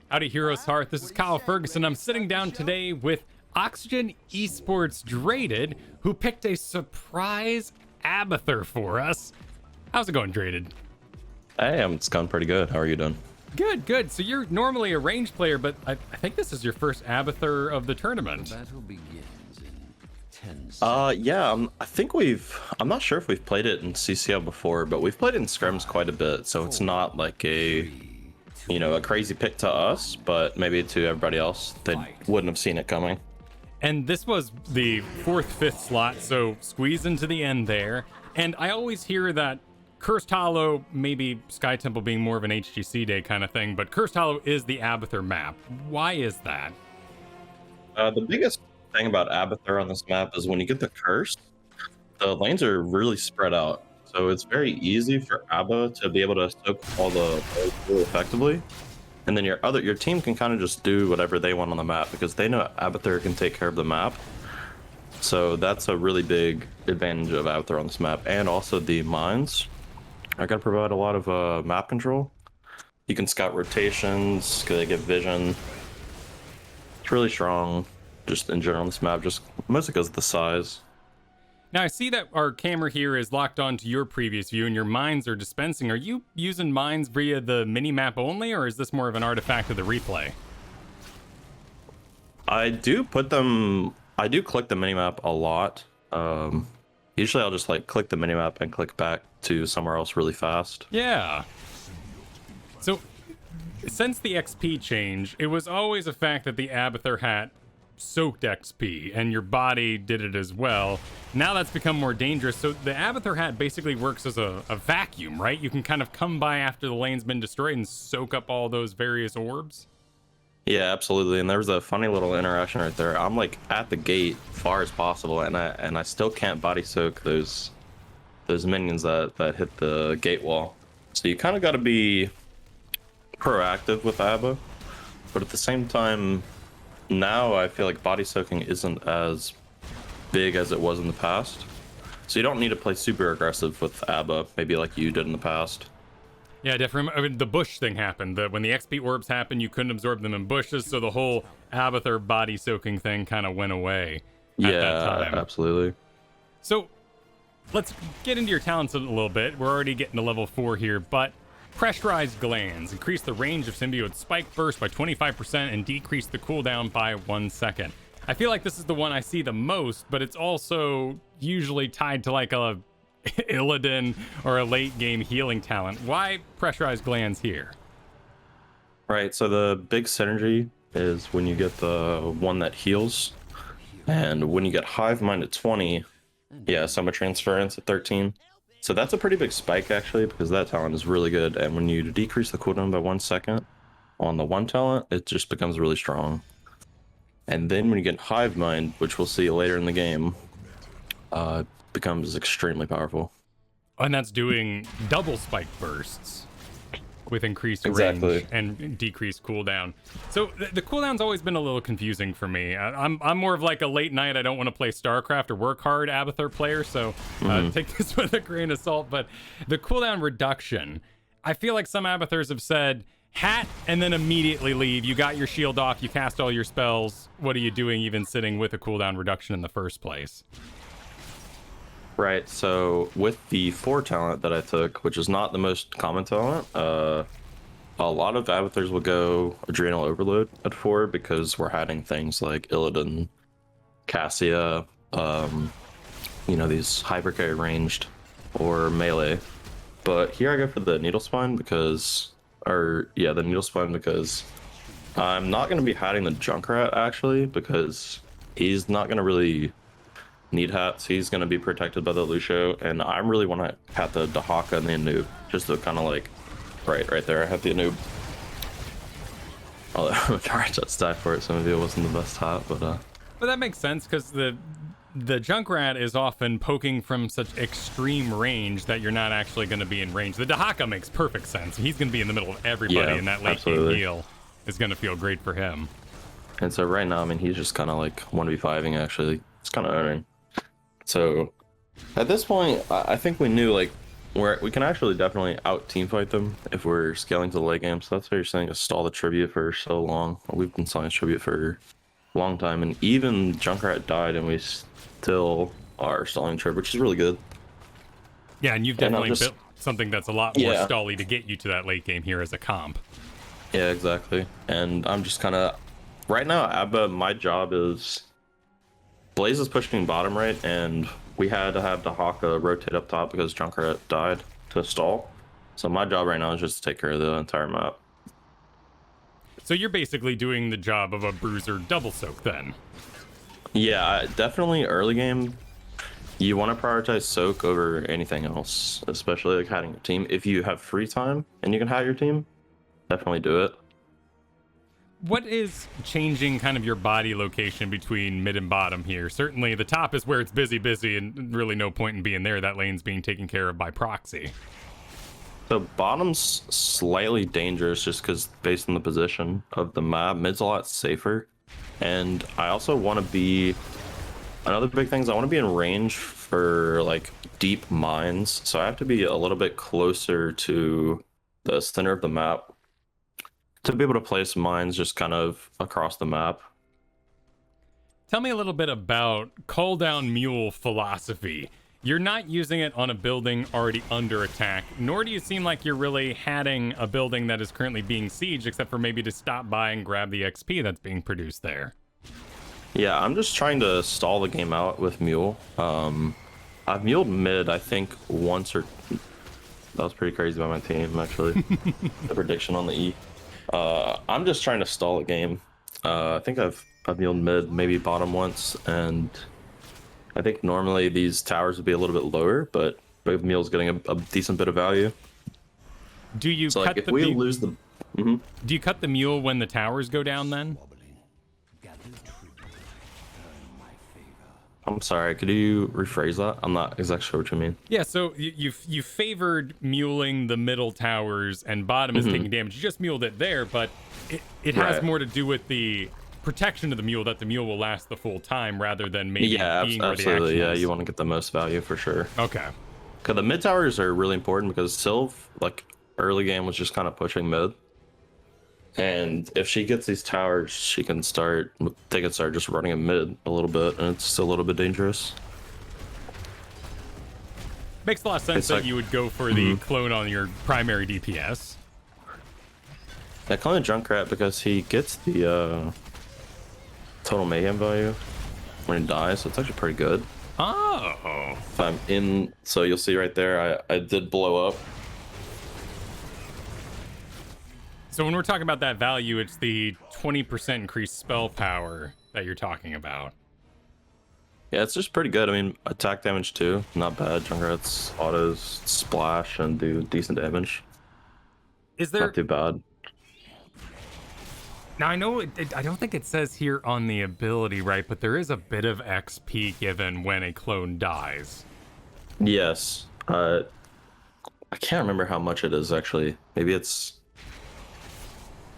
Howdy, Heroes Hearth. This is Kyle Fergusson. I'm sitting down today with Oxygen Esports Drated, who picked a surprise Abathur for us. How's it going, Drated? Hey, it's going pretty good. How are you doing? Good, good. So you're normally a range player, but I think this is your first Abathur of the tournament. Battle begins in 10 seconds. Yeah, I think I'm not sure if we've played it in CCL before, but we've played it in scrims quite a bit, so it's not like a crazy pick to us, but maybe to everybody else, they wouldn't have seen it coming. And this was the 4th, 5th slot, so squeeze into the end there. And I always hear that Cursed Hollow, maybe Sky Temple being more of an HGC day kind of thing, but Cursed Hollow is the Abathur map. Why is that? The biggest thing about Abathur on this map is when you get the curse, the lanes are really spread out. So it's very easy for Abba to be able to soak all the gold really effectively. And then your team can kind of just do whatever they want on the map because they know Abathur can take care of the map. So that's a really big advantage of Abathur on this map. And also the mines are going to provide a lot of map control. You can scout rotations, they get vision. It's really strong just in general on this map, just mostly because of the size. Now, I see that our camera here is locked onto your previous view and your mines are dispensing. Are you using mines via the mini-map only, or is this more of an artifact of the replay? I do click the mini-map a lot. Usually I'll just click the mini-map and click back to somewhere else really fast. Yeah. So, since the XP change, it was always a fact that the Abathur hat soaked XP, and your body did it as well. Now that's become more dangerous, so the Abathur hat basically works as a vacuum, right? You can kind of come by after the lane's been destroyed and soak up all those various orbs. Yeah, absolutely. And there was a funny little interaction right there. I'm at the gate far as possible, and I still can't body soak those minions that hit the gate wall. So you kind of got to be proactive with Abba, but at the same time, now I feel like body soaking isn't as big as it was in the past. So you don't need to play super aggressive with Abba, maybe like you did in the past. Yeah, definitely. I mean, the bush thing happened. When the XP orbs happened, you couldn't absorb them in bushes, so the whole Abathur body soaking thing kind of went away at that time. Yeah, absolutely. So let's get into your talents a little bit. We're already getting to level 4 here, but pressurized glands increase the range of symbiote spike burst by 25% and decrease the cooldown by 1 second. I feel like this is the one I see the most, but it's also usually tied to like a Illidan or a late game healing talent. Why pressurized glands here? Right, so the big synergy is when you get the one that heals, and when you get Hive Mind at 20, Summer Transference at 13. So that's a pretty big spike actually, because that talent is really good, and when you decrease the cooldown by 1 second on the one talent, it just becomes really strong. And then when you get Hive Mind, which we'll see later in the game, becomes extremely powerful. And that's doing double spike bursts with increased Exactly. range and decreased cooldown. So the cooldown's always been a little confusing for me. I'm more of like a late night, I don't want to play StarCraft or work hard Abathur player, so take this with a grain of salt. But the cooldown reduction, I feel like some Abathurs have said, hat and then immediately leave. You got your shield off, you cast all your spells. What are you doing even sitting with a cooldown reduction in the first place? Right, so with the 4 talent that I took, which is not the most common talent, a lot of Abathurs will go Adrenal Overload at 4 because we're adding things like Illidan, Cassia, these hyper carry ranged or melee. But here I go for the Needle Spine because I'm not going to be hiding the Junkrat actually, because he's not going to really need hats. He's going to be protected by the Lucio, and I really want to hat the Dahaka and the Anub, just to kind of right there I have the Anub. Although I just died for it, so maybe it wasn't the best hat, but that makes sense, because the Junkrat is often poking from such extreme range that you're not actually going to be in range. The Dahaka makes perfect sense. He's going to be in the middle of everybody, and that late game heal is going to feel great for him. And so right now, I mean, he's just kind of 1v5ing actually. It's kind of earning. So at this point, I think we knew we can actually definitely out team fight them if we're scaling to the late game. So that's why you're saying to stall the tribute for so long. We've been stalling tribute for a long time, and even Junkrat died, and we still are stalling tribute, which is really good. Yeah, and you've definitely built something that's a lot more stally to get you to that late game here as a comp. Yeah, exactly. And I'm just kind of right now. Abba, my job is Blaze is pushing bottom right, and we had to have the Haka rotate up top because Junkrat died to stall. So my job right now is just to take care of the entire map. So you're basically doing the job of a bruiser double soak then. Yeah, definitely early game. You want to prioritize soak over anything else, especially like hiding your team. If you have free time and you can hide your team, definitely do it. What is changing kind of your body location between mid and bottom here? Certainly the top is where it's busy, and really no point in being there. That lane's being taken care of by proxy. So bottom's slightly dangerous just because based on the position of the map. Mid's a lot safer. And I also want to be... Another big thing is I want to be in range for like deep mines. So I have to be a little bit closer to the center of the map to be able to place mines just kind of across the map. Tell me a little bit about call down Mule philosophy. You're not using it on a building already under attack, nor do you seem like you're really hatting a building that is currently being sieged, except for maybe to stop by and grab the XP that's being produced there. Yeah, I'm just trying to stall the game out with Mule. I've muled mid, I think, once or... That was pretty crazy by my team, actually. The prediction on the E. I'm just trying to stall a game. I think I've muled mid, maybe bottom once, and I think normally these towers would be a little bit lower, but Mule's getting a decent bit of value. Do you so cut like if the we lose the... Do you cut the Mule when the towers go down then? I'm sorry, could you rephrase that? I'm not exactly sure what you mean. Yeah, so you favored muling the middle towers and bottom is taking damage. You just muled it there, but it has more to do with the protection of the Mule, that the Mule will last the full time rather than maybe being where the action is. You want to get the most value for sure. Okay. Because the mid towers are really important because Sylv, like early game, was just kind of pushing mid. And if she gets these towers, they can start just running in mid a little bit, and it's still a little bit dangerous. Makes a lot of sense that you would go for the clone on your primary DPS. I clone Junkrat because he gets the total mayhem value when he dies, so it's actually pretty good. Oh. If I'm in, so you'll see right there, I did blow up. So when we're talking about that value, it's the 20% increased spell power that you're talking about. Yeah, it's just pretty good. I mean, attack damage too, not bad. Junkrat's autos splash and do decent damage. Is there... Not too bad. Now, I know I don't think it says here on the ability, right? But there is a bit of XP given when a clone dies. Yes. I can't remember how much it is, actually. Maybe it's...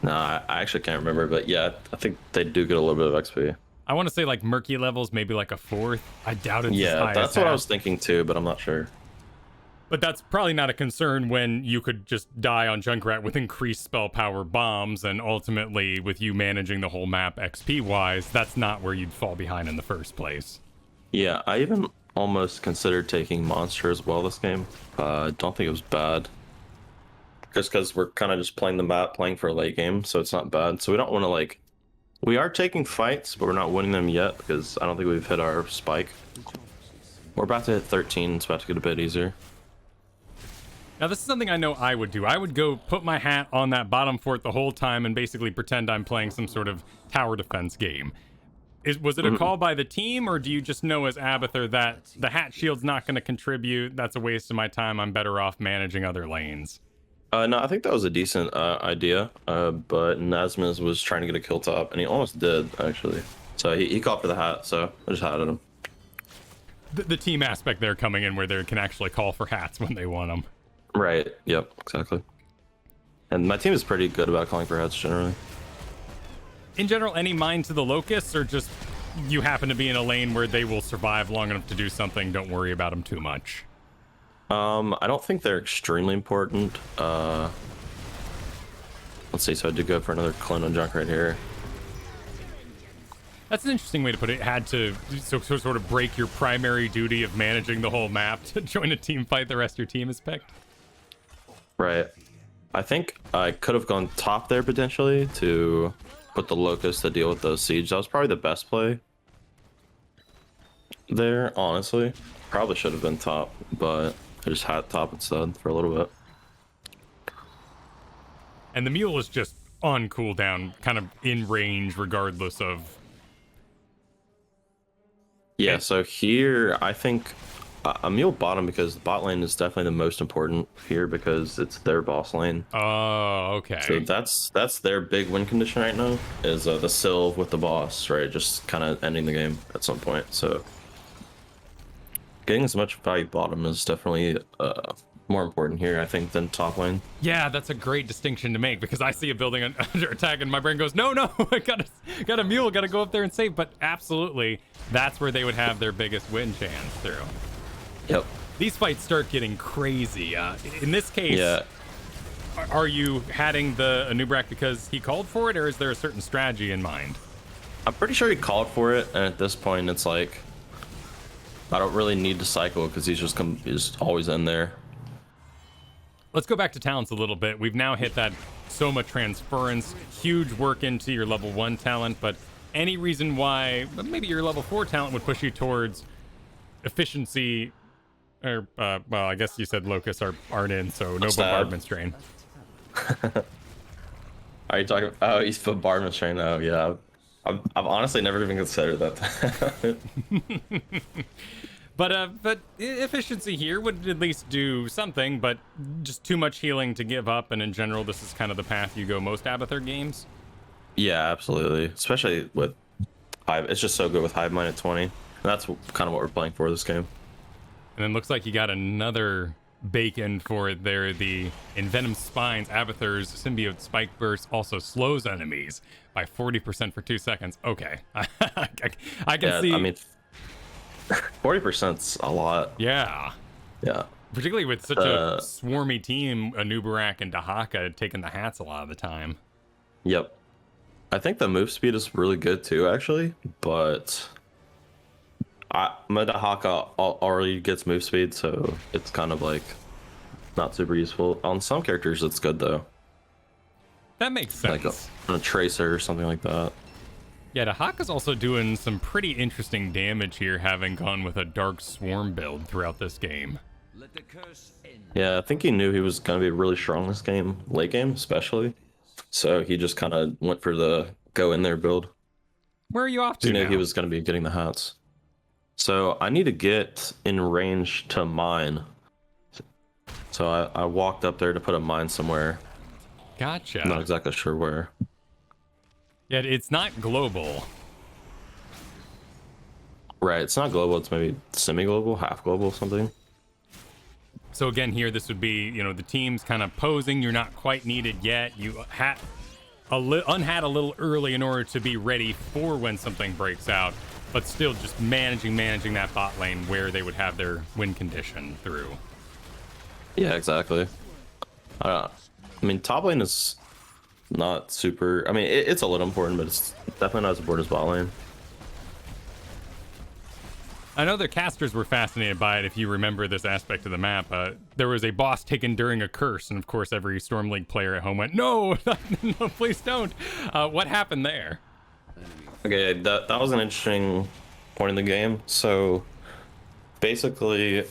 No, I actually can't remember, but yeah, I think they do get a little bit of XP. I want to say like murky levels, maybe like a fourth. I doubt it's as high that's as what that. I was thinking too, but I'm not sure. But that's probably not a concern when you could just die on Junkrat with increased spell power bombs, and ultimately with you managing the whole map XP-wise, that's not where you'd fall behind in the first place. Yeah, I even almost considered taking Monster as well this game. I don't think it was bad. Just because we're kind of just playing the map, playing for a late game, so it's not bad. So we don't want to like... We are taking fights, but we're not winning them yet because I don't think we've hit our spike. We're about to hit 13, it's about to get a bit easier. Now, this is something I know I would do. I would go put my hat on that bottom fort the whole time and basically pretend I'm playing some sort of tower defense game. Was it a call by the team, or do you just know as Abathur that the hat shield's not going to contribute? That's a waste of my time. I'm better off managing other lanes. No, I think that was a decent idea, but Nazmiz was trying to get a kill top, and he almost did, actually. So he called for the hat, so I just hatted him. The team aspect there coming in where they can actually call for hats when they want them. Right, yep, exactly. And my team is pretty good about calling for hats, generally. In general, any mind to the locusts, or just you happen to be in a lane where they will survive long enough to do something, don't worry about them too much? I don't think they're extremely important. Let's see, so I did go for another clone on junk right here. That's an interesting way to put it. Had to sort of break your primary duty of managing the whole map to join a team fight the rest of your team has picked. Right. I think I could have gone top there potentially to put the Locust to deal with those siege. That was probably the best play there, honestly. Probably should have been top, but I just had top instead for a little bit. And the Mule is just on cooldown, kind of in range regardless of... Yeah, so here, I think a Mule bottom because the bot lane is definitely the most important here because it's their boss lane. Oh, okay. So that's their big win condition right now is the Sylve with the boss, right? Just kind of ending the game at some point. So getting as much value bottom is definitely more important here, I think, than top lane. Yeah, that's a great distinction to make because I see a building under attack and my brain goes, no, I got a Mule, got to go up there and save. But absolutely, that's where they would have their biggest win chance through. Yep. These fights start getting crazy. In this case, yeah. Are you hatting the Anubrak because he called for it, or is there a certain strategy in mind? I'm pretty sure he called for it, and at this point, it's like I don't really need to cycle because he's always in there. Let's go back to talents a little bit. We've now hit that Soma transference, huge work into your level 1 talent, but any reason why maybe your level 4 talent would push you towards efficiency, or, well, I guess you said Locusts aren't in, so no bombardment strain. Are you talking? Oh, he's bombardment strain. Oh, yeah. I've honestly never even considered that. But efficiency here would at least do something, but just too much healing to give up, and in general, this is kind of the path you go most Abathur games. Yeah, absolutely. Especially with Hive. It's just so good with Hive Mind at 20. And that's kind of what we're playing for this game. And then looks like you got another bacon for it there. The Envenom Spines, Abathur's Symbiote Spike Burst also slows enemies by 40% for 2 seconds. Okay. I can see. I mean, 40%'s a lot. Yeah. Yeah. Particularly with such a swarmy team, Anubarak and Dahaka taking the hats a lot of the time. Yep. I think the move speed is really good too, actually, but my Dahaka already gets move speed, so it's kind of like not super useful. On some characters, it's good though. That makes sense. Like a Tracer or something like that. Yeah, Dahaka's also doing some pretty interesting damage here, having gone with a Dark Swarm build throughout this game. Let the curse end. Yeah, I think he knew he was going to be really strong this game, late game especially. So he just kind of went for the go in there build. Where are you off to He knew now? he was going to be getting the hats. So I need to get in range to mine. So I walked up there to put a mine somewhere. Gotcha. I'm not exactly sure where. Yeah, it's not global. Right, it's not global, it's maybe semi-global, half global, something. So again, here, this would be, the team's kind of posing. You're not quite needed yet. You unhat a little early in order to be ready for when something breaks out, but still just managing that bot lane where they would have their win condition through. Yeah, exactly. I mean, top lane is not super... I mean, it's a little important, but it's definitely not as important as bot lane. I know the casters were fascinated by it. If you remember this aspect of the map, there was a boss taken during a curse, and of course every Storm League player at home went, no, no, please don't. What happened there? Okay, that was an interesting point in the game. So basically,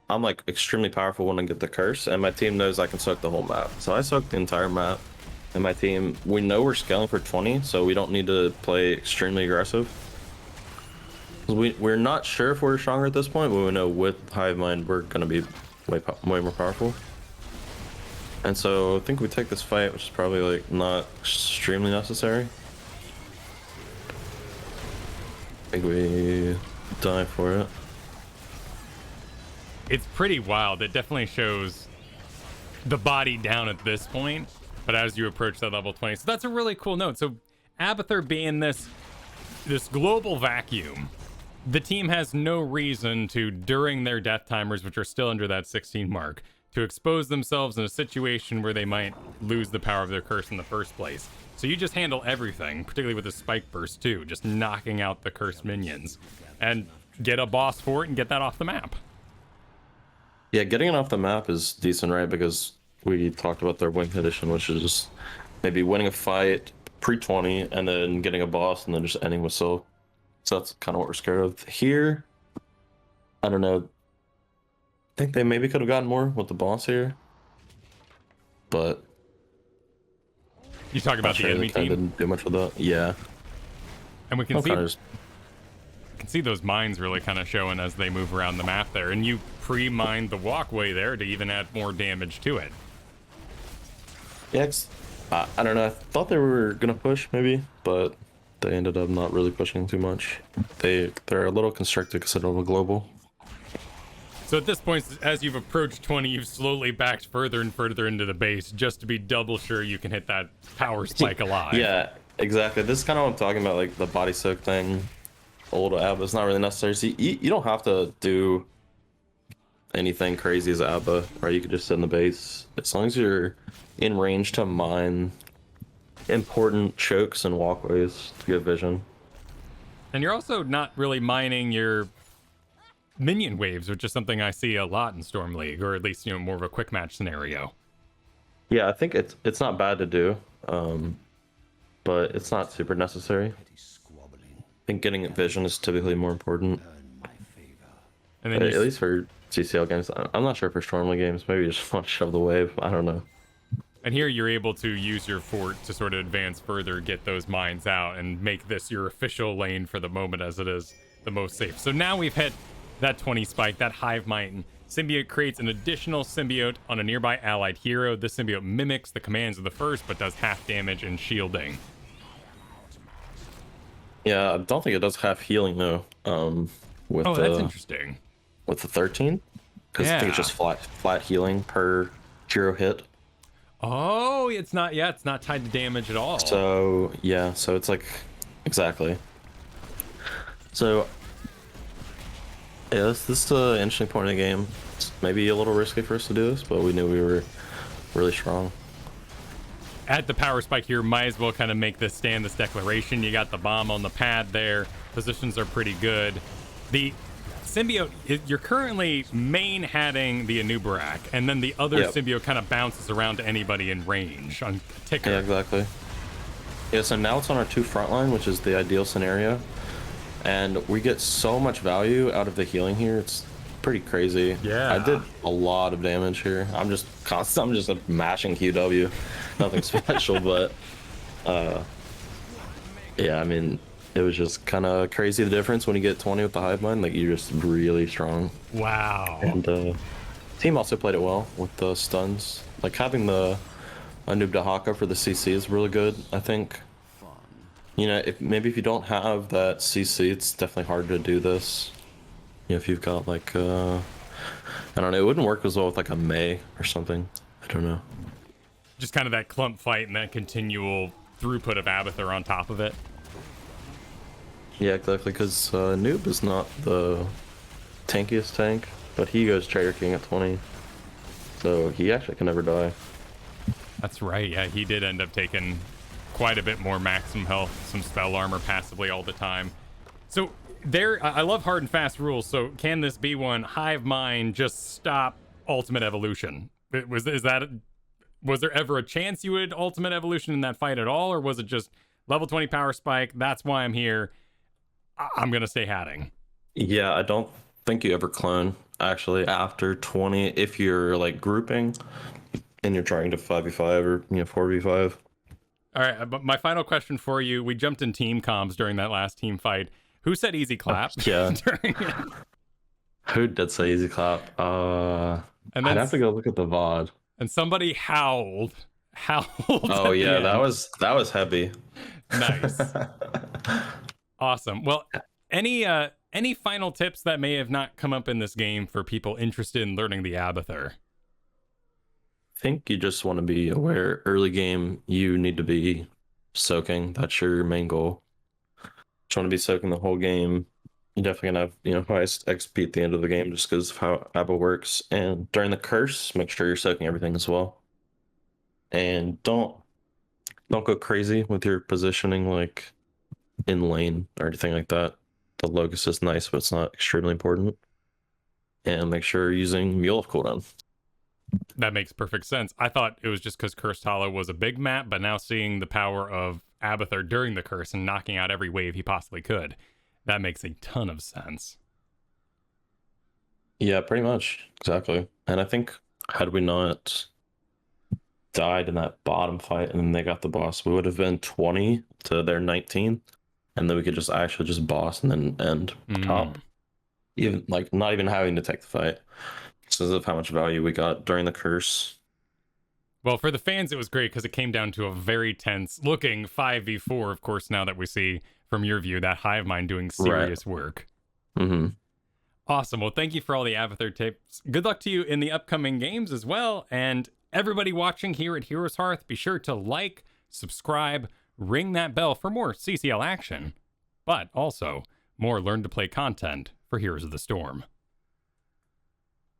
I'm like extremely powerful when I get the curse, and my team knows I can soak the whole map. So I soaked the entire map, and my team, we know we're scaling for 20, so we don't need to play extremely aggressive. We're not sure if we're stronger at this point, but we know with Hive Mind we're gonna be way more powerful. And so I think we take this fight, which is probably like not extremely necessary. I think we die for it. It's pretty wild. It definitely shows the body down at this point, but as you approach that level 20. So that's a really cool note. So Abathur being this global vacuum, the team has no reason to, during their death timers, which are still under that 16 mark, to expose themselves in a situation where they might lose the power of their curse in the first place. So you just handle everything, particularly with the spike burst too, just knocking out the cursed minions, and get a boss for it and get that off the map. Yeah, getting it off the map is decent, right? Because we talked about their win condition, which is just maybe winning a fight pre-20 and then getting a boss and then just ending with Silk. So that's kind of what we're scared of. Here, I don't know. I think they maybe could have gotten more with the boss here. But You talk about the enemy team? Didn't do much with that. Yeah. And we can see those mines really kind of showing as they move around the map there. And you pre-mined the walkway there to even add more damage to it. Yeah, I don't know. I thought they were going to push maybe, but they ended up not really pushing too much. They're a little constricted because of a global. So at this point, as you've approached 20, you've slowly backed further and further into the base just to be double sure you can hit that power spike alive. Yeah, exactly. This is kind of what I'm talking about, like the body soak thing. Old Abba is not really necessary. See, you don't have to do anything crazy as Abba, right? You could just sit in the base. As long as you're in range to mine important chokes and walkways to get vision. And you're also not really mining your minion waves, which is something I see a lot in Storm League, or at least, more of a quick match scenario. Yeah, I think it's not bad to do, but it's not super necessary. I think getting vision is typically more important. And then At least for CCL games. I'm not sure for Storm League games. Maybe you just want to shove the wave. I don't know. And here you're able to use your fort to sort of advance further, get those mines out, and make this your official lane for the moment, as it is the most safe. So now we've hit that 20 spike, that Hive Mind. Symbiote creates an additional symbiote on a nearby allied hero. This symbiote mimics the commands of the first, but does half damage and shielding. Yeah, I don't think it does half healing though. That's interesting. With the 13, because I think it's just flat healing per hero hit. Oh, it's not tied to damage at all. So yeah, so it's like exactly. So yeah, this is an interesting point in the game. It's maybe a little risky for us to do this, but we knew we were really strong. At the power spike here, might as well kind of make this stand, this declaration. You got the bomb on the pad there. Positions are pretty good. The symbiote, you're currently main hatting the Anubarak, and then the other symbiote kind of bounces around to anybody in range on ticker. Yeah, exactly. Yeah, so now it's on our 2 front line, which is the ideal scenario. And we get so much value out of the healing here. It's pretty crazy. Yeah. I did a lot of damage here. I'm just mashing QW. Nothing special, but yeah, I mean, it was just kind of crazy the difference when you get 20 with the Hive Mind. Like, you're just really strong. Wow. And team also played it well with the stuns. Like, having the Anub Dahaka for the CC is really good, I think. If you don't have that CC, it's definitely hard to do this. If you've got like I don't know, it wouldn't work as well with like a Mei or something. I don't know. Just kind of that clump fight and that continual throughput of Abathur on top of it. Yeah, exactly, because Noob is not the tankiest tank, but he goes Trader King at 20. So he actually can never die. That's right, yeah, he did end up taking quite a bit more maximum health, some spell armor passively all the time. So I love hard and fast rules. So can this be one? Hive Mind just stop ultimate evolution? Was there ever a chance you would ultimate evolution in that fight at all, or was it just level 20 power spike? That's why I'm here. I'm gonna stay hatting. Yeah, I don't think you ever clone actually after 20 if you're like grouping and you're trying to 5v5 or 4v5. All right, but my final question for you: we jumped in team comms during that last team fight. Who said easy clap? Yeah. during it? Who did say easy clap? And then I'd have to go look at the VOD. And somebody howled. Oh yeah, that was heavy. Nice. Awesome. Well, any final tips that may have not come up in this game for people interested in learning the Abathur? I think you just want to be aware early game you need to be soaking. That's your main goal. Just want to be soaking the whole game. you're definitely gonna have, highest XP at the end of the game just because of how Abba works. And during the curse, make sure you're soaking everything as well. And don't go crazy with your positioning like in lane or anything like that. The locus is nice, but it's not extremely important. And make sure you're using Mule of cooldown. That makes perfect sense. I thought it was just because Cursed Hollow was a big map, but now seeing the power of Abathur during the curse and knocking out every wave he possibly could, that makes a ton of sense. Yeah, pretty much. Exactly. And I think had we not died in that bottom fight and then they got the boss, we would have been 20 to their 19. And then we could just actually just boss and then end top. Even like not even having to take the fight. Because of how much value we got during the curse. Well, for the fans, it was great because it came down to a very tense looking 5v4, of course, now that we see from your view that Hive Mind doing serious work. Mm-hmm. Awesome. Well, thank you for all the Abathur tips. Good luck to you in the upcoming games as well. And everybody watching here at Heroes Hearth, be sure to like, subscribe, ring that bell for more CCL action, but also more Learn to Play content for Heroes of the Storm.